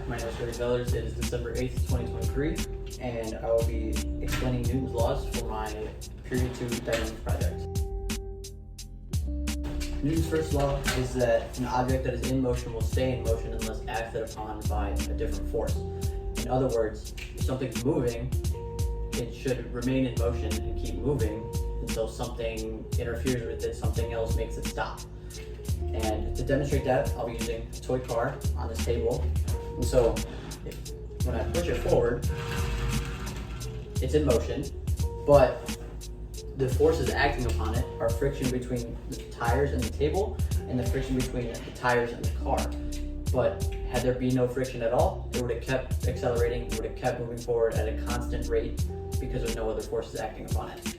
My name is Cody Vellers. It is December 8th, 2023, and I will be explaining Newton's laws for my Period 2 dynamics project. Newton's first law is that an object that is in motion will stay in motion unless acted upon by a different force. In other words, if something's moving, it should remain in motion and keep moving until something interferes with it, something else makes it stop. And to demonstrate that, I'll be using a toy car on this table. And so when I push it forward, it's in motion, but the forces acting upon it are friction between the tires and the table and the friction between the tires and the car. But had there been no friction at all, it would have kept accelerating, it would have kept moving forward at a constant rate because there's no other forces acting upon it.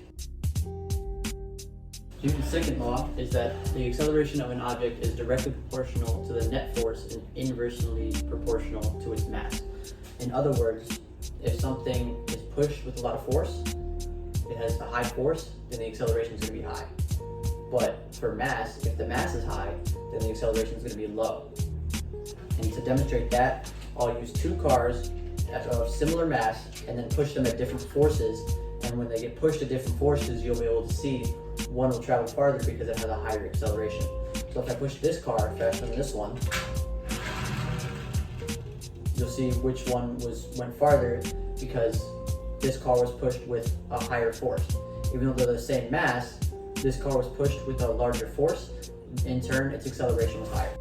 Newton's second law is that the acceleration of an object is directly proportional to the net force and inversely proportional to its mass. In other words, if something is pushed with a lot of force, it has a high force, then the acceleration is going to be high. But for mass, if the mass is high, then the acceleration is going to be low. And to demonstrate that, I'll use two cars of similar mass and then push them at different forces. And when they get pushed at different forces, you'll be able to see one will travel farther because it has a higher acceleration. So if I push this car faster than this one, you'll see which one went farther because this car was pushed with a higher force. Even though they're the same mass, this car was pushed with a larger force. In turn, its acceleration was higher.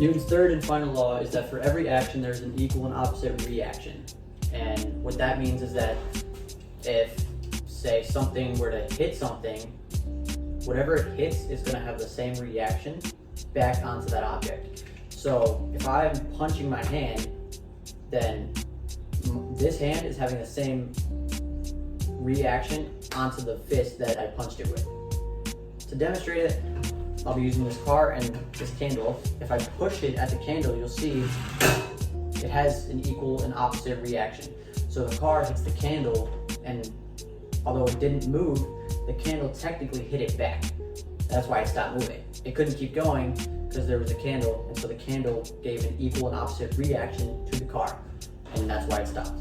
Newton's third and final law is that for every action, there's an equal and opposite reaction. And what that means is that if, say, something were to hit something, whatever it hits is going to have the same reaction back onto that object. So if I'm punching my hand, then this hand is having the same reaction onto the fist that I punched it with. To demonstrate it, I'll be using this car and this candle. If I push it at the candle, you'll see it has an equal and opposite reaction. So the car hits the candle, and although it didn't move, the candle technically hit it back. That's why it stopped moving. It couldn't keep going because there was a candle, and so the candle gave an equal and opposite reaction to the car, and that's why it stopped.